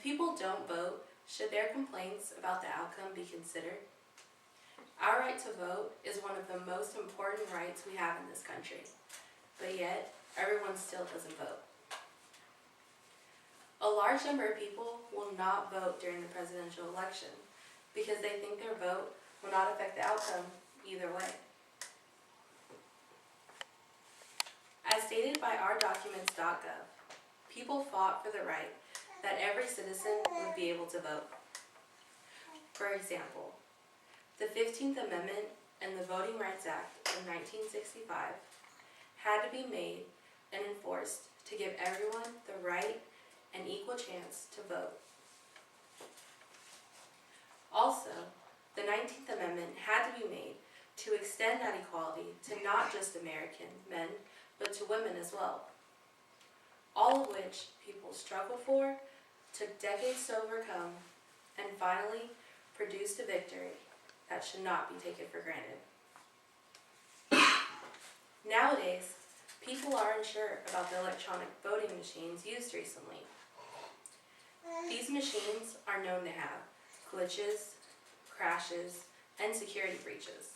people don't vote, should their complaints about the outcome be considered? Our right to vote is one of the most important rights we have in this country, but yet everyone still doesn't vote. A large number of people will not vote during the presidential election because they think their vote will not affect the outcome either way. As stated by ourdocuments.gov, people fought for the right that every citizen would be able to vote. For example, the 15th Amendment and the Voting Rights Act of 1965 had to be made and enforced to give everyone the right and equal chance to vote. Also, the 19th Amendment had to be made to extend that equality to not just American men, but to women as well. All of which people struggled for, took decades to overcome, and finally produced a victory that should not be taken for granted. Nowadays, people are unsure about the electronic voting machines used recently. These machines are known to have glitches, crashes, and security breaches.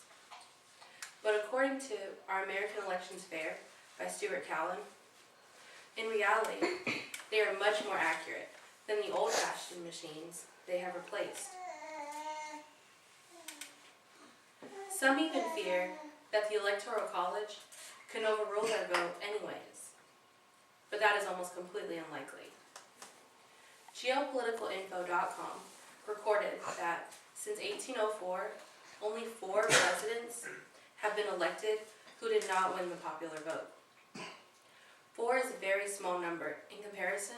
But according to Our American Elections Fair by Stuart Callan, in reality, they are much more accurate than the old-fashioned machines they have replaced. Some even fear that the Electoral College can overrule their vote anyways, but that is almost completely unlikely. Geopoliticalinfo.com recorded that since 1804, only 4 presidents have been elected who did not win the popular vote. 4 is a very small number in comparison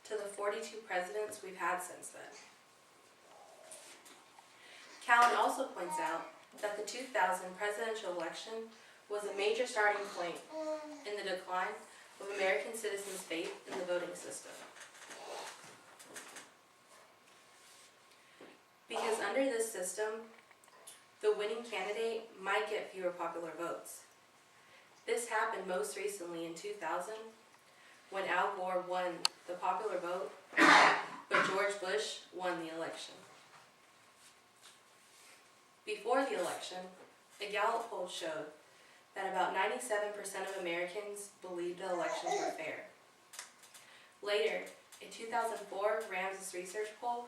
to the 42 presidents we've had since then. Callan also points out that the 2000 presidential election was a major starting point in the decline of American citizens' faith in the voting system. Because under this system, the winning candidate might get fewer popular votes. This happened most recently in 2000, when Al Gore won the popular vote, but George Bush won the election. Before the election, a Gallup poll showed that about 97% of Americans believed the elections were fair. Later, a 2004 Rams's research poll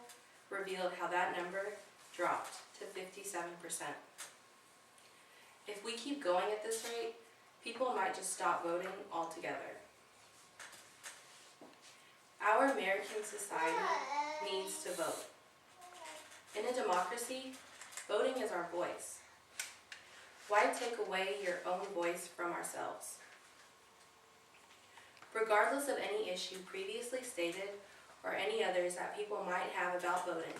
revealed how that number dropped to 57%. If we keep going at this rate, people might just stop voting altogether. Our American society needs to vote. In a democracy, voting is our voice. Why take away your own voice from ourselves? Regardless of any issue previously stated or any others that people might have about voting,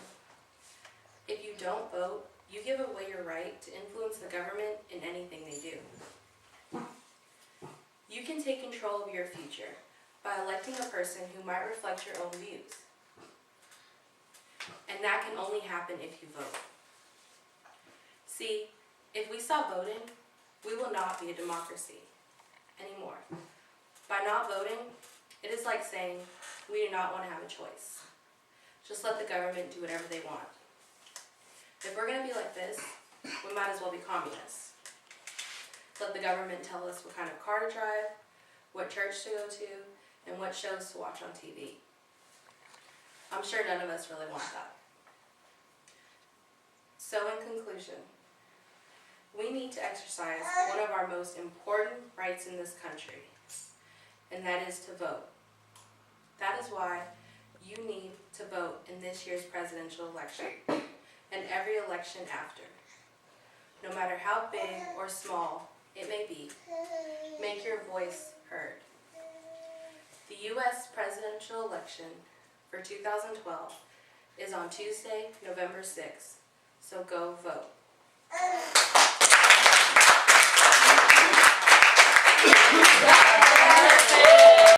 if you don't vote, you give away your right to influence the government in anything they do. You can take control of your future by electing a person who might reflect your own views. And that can only happen if you vote. See, if we stop voting, we will not be a democracy anymore. By not voting, it is like saying we do not want to have a choice. Just let the government do whatever they want. If we're going to be like this, we might as well be communists. Let the government tell us what kind of car to drive, what church to go to, and what shows to watch on TV. I'm sure none of us really want that. So in conclusion, we need to exercise one of our most important rights in this country, and that is to vote. That is why you need to vote in this year's presidential election, and every election after. No matter how big or small it may be, make your voice heard. The U.S. presidential election for 2012 is on Tuesday, November 6th, so go vote.